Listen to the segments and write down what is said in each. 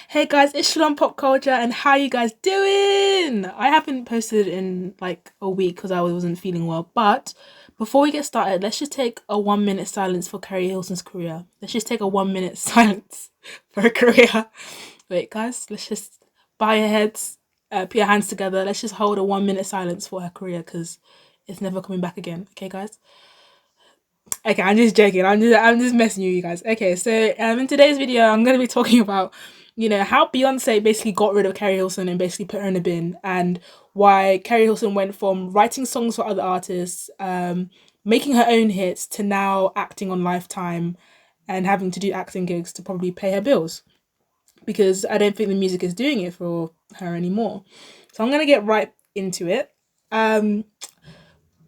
Hey guys, it's Shalompopculture and how you guys doing? I haven't posted in like a week because I wasn't feeling well, but before we get started, let's just take a 1 minute silence for Keri Hilson's career. Let's just take a 1 minute silence for her career. Wait, guys, let's just bow your heads, put your hands together. Let's just hold a 1 minute silence for her career because it's never coming back again. Okay, guys? Okay, I'm just joking. I'm just messing with you guys. Okay, so in today's video, I'm gonna be talking about, how Beyonce basically got rid of Keri Hilson and basically put her in a bin, and why Keri Hilson went from writing songs for other artists, making her own hits, to now acting on Lifetime and having to do acting gigs to probably pay her bills because I don't think the music is doing it for her anymore. So I'm gonna get right into it. Um,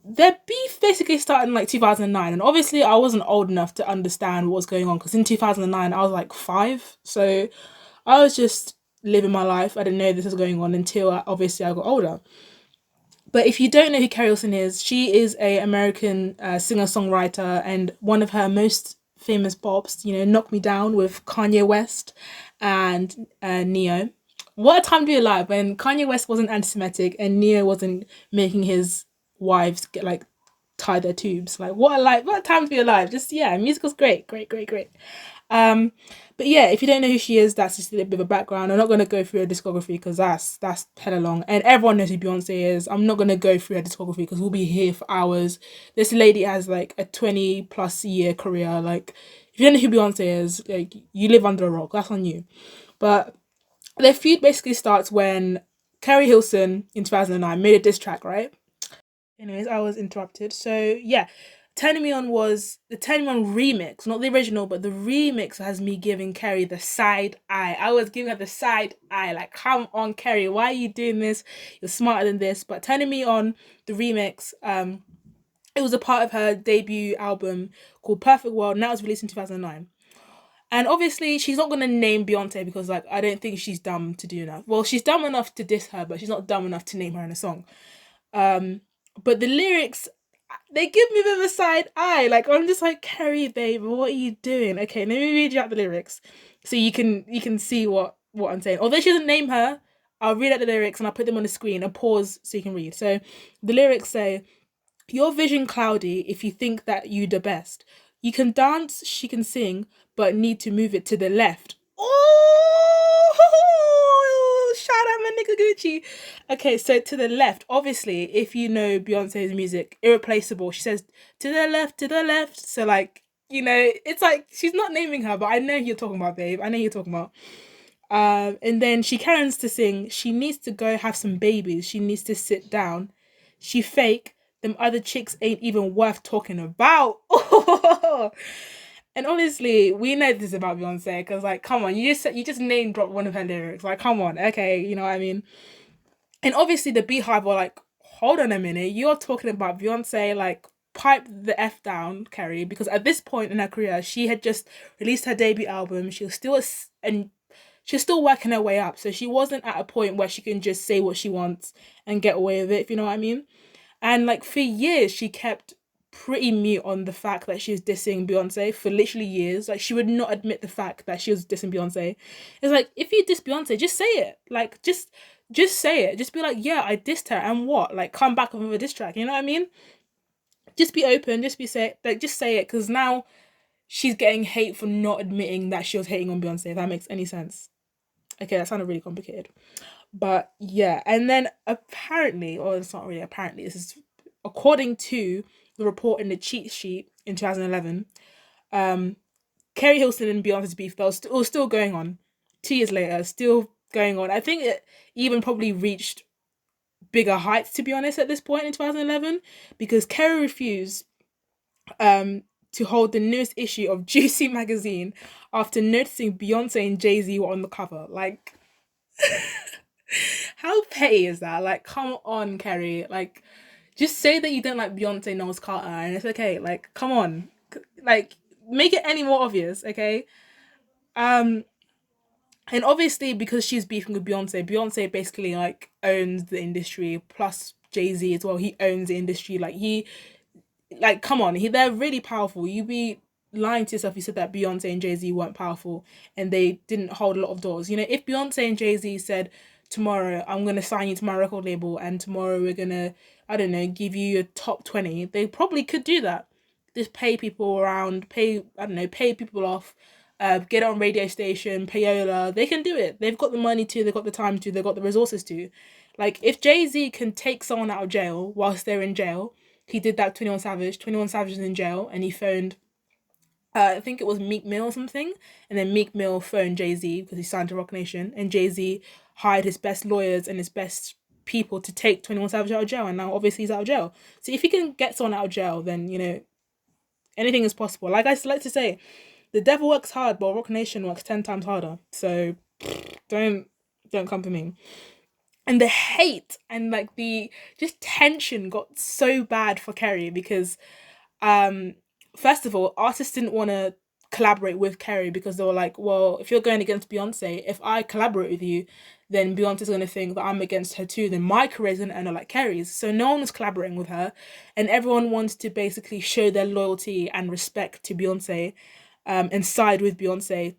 their beef basically started in like 2009, and obviously I wasn't old enough to understand what was going on because in 2009 I was like 5, so I was just living my life. I didn't know this was going on until obviously I got older. But if you don't know who Keri Hilson is, she is a American singer-songwriter, and one of her most famous bops, Knock Me Down with Kanye West and Neo. What a time to be alive when Kanye West wasn't anti-Semitic and Neo wasn't making his wives get like tie their tubes. Like what a time to be alive. Just yeah, music was great, great, great, great. Um, but yeah, if you don't know who she is, that's just a little bit of a background. I'm not gonna go through her discography because that's hella long, and everyone knows who Beyonce is. I'm not gonna go through her discography because we'll be here for hours. This lady has like a 20+ year career. Like, if you don't know who Beyonce is, like you live under a rock. That's on you. But their feud basically starts when Keri Hilson in 2009 made a diss track, right? Anyways, I was interrupted. So yeah, Turning Me On was the Turning Me On remix, not the original, but the remix has me giving Keri the side eye. I was giving her the side eye, like, come on, Keri, why are you doing this? You're smarter than this. But Turning Me On, the remix, it was a part of her debut album called Perfect World, and that was released in 2009. And obviously, she's not gonna name Beyonce because, like, I don't think she's dumb to do that. Well, she's dumb enough to diss her, but she's not dumb enough to name her in a song. Um, but the lyrics, they give me a bit of a side eye. Like, I'm just like, Keri, babe, what are you doing? Okay, let me read you out the lyrics so you can see what I'm saying. Although she doesn't name her, I'll read out the lyrics and I'll put them on the screen and pause so you can read. So the lyrics say, "Your vision cloudy if you think that you the best. You can dance, she can sing, but need to move it to the left." Oh, shout out my nigga Gucci. Okay, so to the left, obviously, if you know Beyonce's music, irreplaceable. She says to the left, to the left. So like, it's like she's not naming her, but I know who you're talking about, babe. I know who you're talking about. And then she carries to sing. She needs to go have some babies. She needs to sit down. She fake. Them other chicks ain't even worth talking about. And honestly, we know this about Beyonce because, like, come on, you just name dropped one of her lyrics. Like, come on, okay, you know what I mean? And obviously, the Beehive were like, hold on a minute, you're talking about Beyonce, like, pipe the f down, Keri, because at this point in her career, she had just released her debut album. She was still and she's still working her way up, so she wasn't at a point where she can just say what she wants and get away with it, if you know what I mean. And like for years, she kept pretty mute on the fact that she was dissing Beyonce for literally years. Like she would not admit the fact that she was dissing Beyonce. It's like, if you diss Beyonce, just say it. Like just say it. Just be like, yeah, I dissed her, and what? Like, come back with a diss track. You know what I mean? Just be open. Just say it, because now she's getting hate for not admitting that she was hating on Beyonce. If that makes any sense. Okay, that sounded really complicated. But yeah, and then apparently, or it's not really apparently, this is according to the report in the cheat sheet in 2011, um, Keri Hilson and Beyonce's beef, it was still going on 2 years later, still going on. I think it even probably reached bigger heights, to be honest, at this point in 2011, because Keri refused to hold the newest issue of Juicy magazine after noticing Beyonce and Jay-Z were on the cover. Like, how petty is that? Like, come on, Keri. Like, just say that you don't like Beyonce Knowles Carter and it's okay. Like, come on. Like, make it any more obvious, okay? Um, and obviously because she's beefing with Beyonce basically like owns the industry, plus Jay-Z as well. He owns the industry. Like, come on, they're really powerful. You be lying to yourself if you said that Beyonce and Jay-Z weren't powerful and they didn't hold a lot of doors. You know, if Beyonce and Jay-Z said, tomorrow I'm going to sign you to my record label and tomorrow we're going to, I don't know, give you a top 20, they probably could do that. Just pay people around, pay people off, get on radio station, payola. They can do it. They've got the money to, they've got the time to, they've got the resources to. Like, if Jay-Z can take someone out of jail whilst they're in jail, he did that with 21 Savage. 21 Savage is in jail and he phoned, I think it was Meek Mill or something, and then Meek Mill phoned Jay-Z because he signed to Roc Nation, and Jay-Z hired his best lawyers and his best people to take 21 Savage out of jail, and now obviously he's out of jail. So if he can get someone out of jail, then, you know, anything is possible. Like I like to say, the devil works hard, but Roc Nation works 10 times harder. So don't come for me. And the hate and like the just tension got so bad for Keri because first of all, artists didn't want to collaborate with Keri because they were like, well, if you're going against Beyonce, if I collaborate with you, then Beyonce's going to think that I'm against her too, then my career's going to end up like Keri's. So no one was collaborating with her, and everyone wants to basically show their loyalty and respect to Beyonce, and side with Beyonce,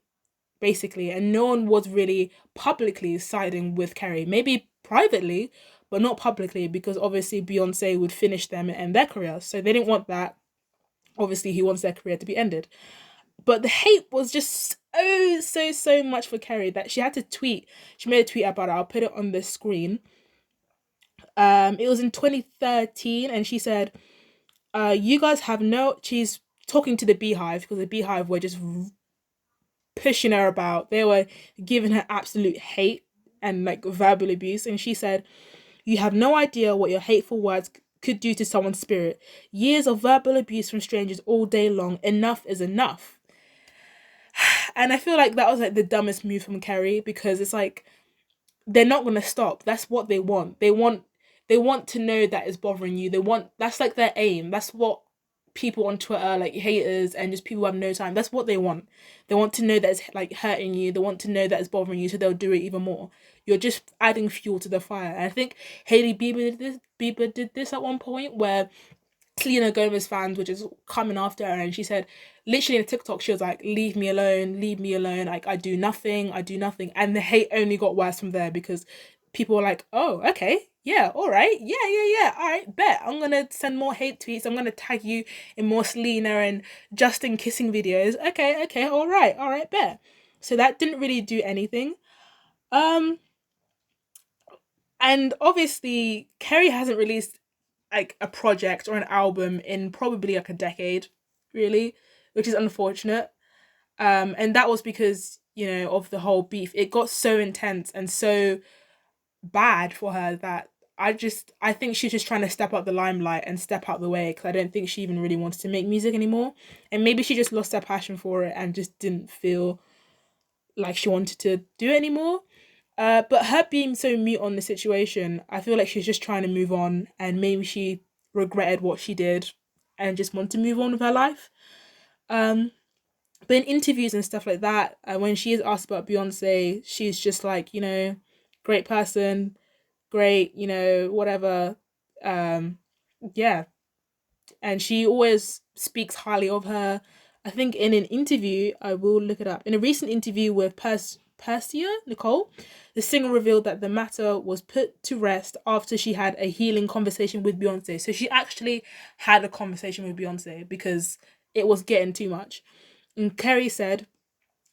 basically. And no one was really publicly siding with Keri. Maybe privately, but not publicly, because obviously Beyonce would finish them and end their career. So they didn't want that. Obviously, he wants their career to be ended. But the hate was just so much for Keri that she had to tweet. She made a tweet about it. I'll put it on the screen. It was in 2013, and she said, you guys have no... She's talking to the Beehive, because the Beehive were just pushing her about. They were giving her absolute hate and like verbal abuse. And she said, you have no idea what your hateful words could do to someone's spirit. Years of verbal abuse from strangers all day long. Enough is enough. And I feel like that was like the dumbest move from Keri, because it's like, they're not going to stop. That's what they want. They want to know that it's bothering you. That's like their aim. That's what people on Twitter, like haters and just people who have no time, that's what they want. They want to know that it's like hurting you. They want to know that it's bothering you, so they'll do it even more. You're just adding fuel to the fire. And I think Hailey Bieber did this at one point, where Selena Gomez fans were just coming after her, and she said, literally in a TikTok, she was like, leave me alone, like I do nothing. And the hate only got worse from there, because people were like, oh, okay, yeah, all right, yeah, all right, bet. I'm gonna send more hate tweets. I'm gonna tag you in more Selena and Justin kissing videos. Okay, all right, bet. So that didn't really do anything. And obviously, Keri hasn't released like a project or an album in probably like a decade, really, which is unfortunate. And that was because, you know, of the whole beef. It got so intense and so bad for her that I think she's just trying to step out the limelight and step out the way, because I don't think she even really wanted to make music anymore. And maybe she just lost her passion for it and just didn't feel like she wanted to do it anymore. But her being so mute on the situation, I feel like she's just trying to move on, and maybe she regretted what she did and just wanted to move on with her life. But in interviews and stuff like that, when she is asked about Beyonce, she's just like, you know, great person, great, you know, whatever. Yeah. And she always speaks highly of her. I think in an interview, I will look it up, in a recent interview with Persia Nicole, the singer revealed that the matter was put to rest after she had a healing conversation with Beyonce. So she actually had a conversation with Beyonce because it was getting too much. And Keri said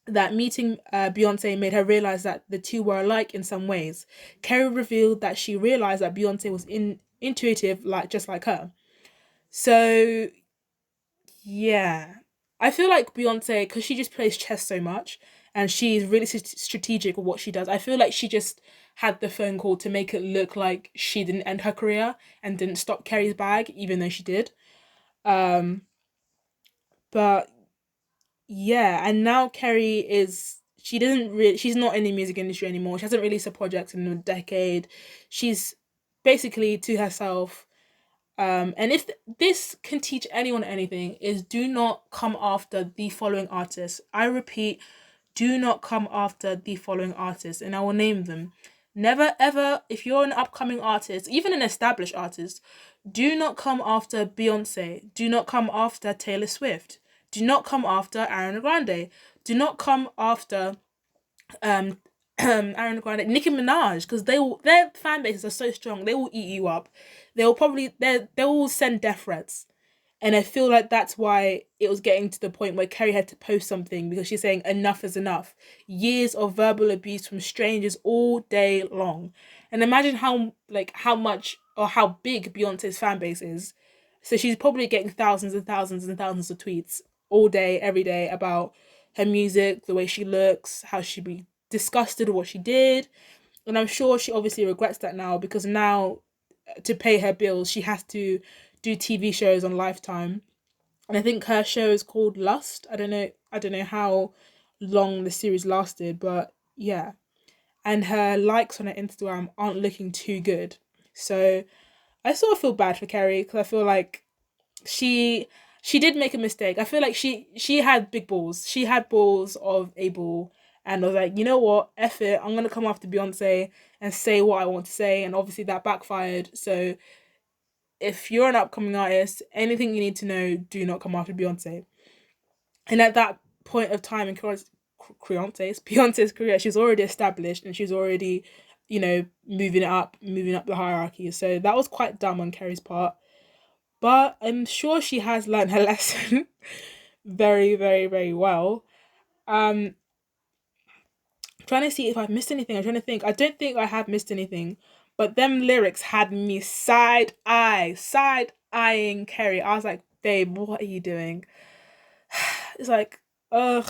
that meeting Beyonce made her realize that the two were alike in some ways. Keri revealed that she realized that Beyonce was intuitive, just like her. So yeah, I feel like Beyonce, because she just plays chess so much and she's really strategic with what she does, I feel like she just had the phone call to make it look like she didn't end her career and didn't stop Keri's bag, even though she did. But yeah, and now Keri she's not in the music industry anymore. She hasn't released a project in a decade. She's basically to herself. And if this can teach anyone anything, is do not come after the following artists. I repeat, do not come after the following artists, and I will name them. Never ever, if you're an upcoming artist, even an established artist, do not come after Beyonce. Do not come after Taylor Swift. Do not come after Ariana Grande. Do not come after um Ariana Grande, Nicki Minaj, because their fan bases are so strong. They will eat you up. They will send death threats. And I feel like that's why it was getting to the point where Keri had to post something, because she's saying enough is enough. Years of verbal abuse from strangers all day long. And imagine how much or how big Beyonce's fan base is. So she's probably getting thousands and thousands and thousands of tweets all day, every day about her music, the way she looks, how she'd be disgusted with what she did. And I'm sure she obviously regrets that now, because now to pay her bills, she has to do TV shows on Lifetime. And I think her show is called Lust. I don't know how long the series lasted, but yeah. And her likes on her Instagram aren't looking too good. So I sort of feel bad for Keri, because I feel like she she did make a mistake. I feel like she had big balls. She had balls of a ball, and I was like, you know what, F it, I'm gonna come after Beyonce and say what I want to say, and obviously that backfired. So if you're an upcoming artist, anything you need to know, do not come after Beyonce. And at that point of time in Beyonce's career, she's already established and she's already, moving up the hierarchy. So that was quite dumb on Keri's part. But I'm sure she has learned her lesson very, very, very well. Um, trying to see if I've missed anything. I'm trying to think. I don't think I have missed anything. But them lyrics had me side eyeing Keri. I was like, babe, what are you doing? It's like, ugh.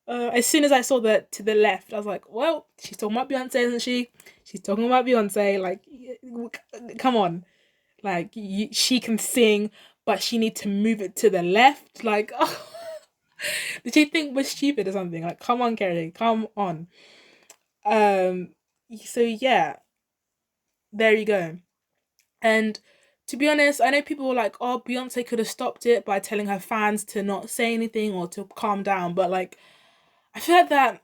As soon as I saw that to the left, I was like, well, she's talking about Beyonce, isn't she? She's talking about Beyonce. Like, come on. Like, she can sing, but she need to move it to the left. Like, oh. Did she think we're stupid or something? Like, come on, Keri, come on. Um, so yeah, there you go. And to be honest, I know people were like, oh, Beyonce could have stopped it by telling her fans to not say anything or to calm down. But like, I feel like that,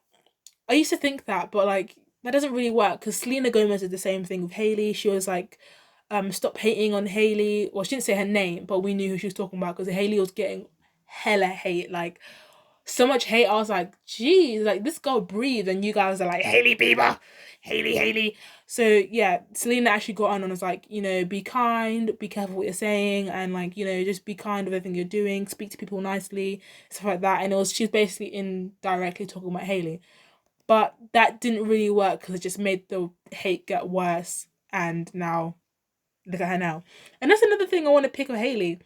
I used to think that, but like, that doesn't really work, because Selena Gomez did the same thing with Hailey. She was like, stop hating on Hailey. Well, she didn't say her name, but we knew who she was talking about, because Hailey was getting hella hate. Like, so much hate. I was like, geez, like this girl breathe, and you guys are like, Hailey Bieber, Hailey. So yeah, Selena actually got on and was like, be kind, be careful what you're saying, and like, just be kind with everything you're doing, speak to people nicely, stuff like that. And she's basically indirectly talking about Hailey, but that didn't really work, because it just made the hate get worse. And now look at her now. And that's another thing I want to pick on Hailey.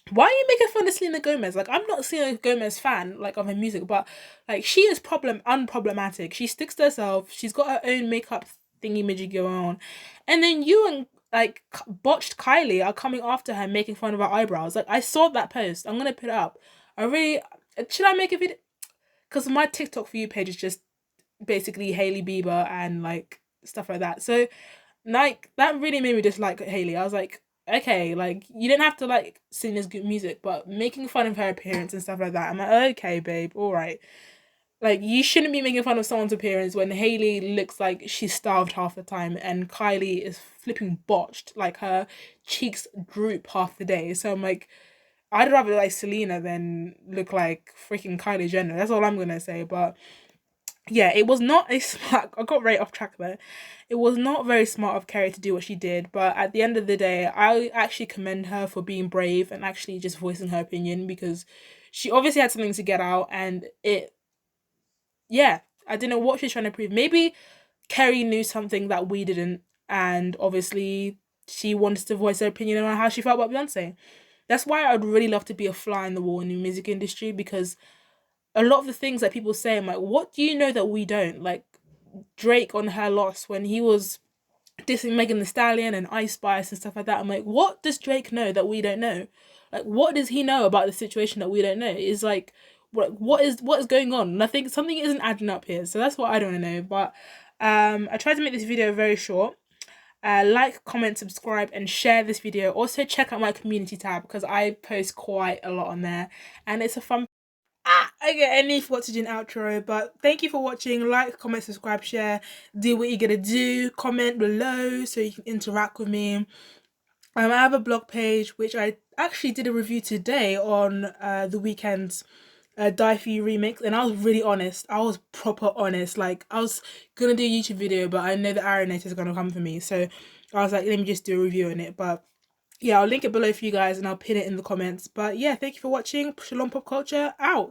Why are you making fun of Selena Gomez? Like, I'm not a Selena Gomez fan, like, of her music, but like, she is unproblematic. She sticks to herself. She's got her own makeup thingy majig going on, and then you and like botched Kylie are coming after her, making fun of her eyebrows. Like, I saw that post. I'm gonna put it up. I really should I make a video? Because my TikTok for you page is just basically Hailey Bieber and like stuff like that. So like, that really made me dislike Hailey. I was like, okay, like, you didn't have to like sing this good music, but making fun of her appearance and stuff like that, I'm like, okay, babe, all right. Like, you shouldn't be making fun of someone's appearance when Hailey looks like she's starved half the time and Kylie is flipping botched. Like, her cheeks droop half the day. So I'm like, I'd rather like Selena than look like freaking Kylie Jenner. That's all I'm gonna say. But yeah, it was not a smart. I got very off track there. It was not very smart of Keri to do what she did, but at the end of the day, I actually commend her for being brave and actually just voicing her opinion, because she obviously had something to get out, and yeah, I don't know what she's trying to prove. Maybe Keri knew something that we didn't, and obviously she wanted to voice her opinion on how she felt about Beyonce. That's why I'd really love to be a fly in the wall in the music industry, because a lot of the things that people say, I'm like, what do you know that we don't? Like, Drake on Her Loss, when he was dissing Megan Thee Stallion and Ice Spice and stuff like that, I'm like, what does Drake know that we don't know? Like, what does he know about the situation that we don't know? Is like, what is going on? And I think something isn't adding up here. So that's what I don't know. But I tried to make this video very short. Like, comment, subscribe, and share this video. Also, check out my community tab, because I post quite a lot on there, and it's a fun. Okay, I need to do an outro, but thank you for watching. Like, comment, subscribe, share, do what you're gonna do, comment below so you can interact with me. I have a blog page which I actually did a review today on The Weeknd's Die For You remix, and I was really honest. I was proper honest. Like, I was gonna do a YouTube video, but I know the Ironator is gonna come for me, so I was like, let me just do a review on it. But yeah, I'll link it below for you guys, and I'll pin it in the comments. But yeah, thank you for watching. Shalom Pop Culture out.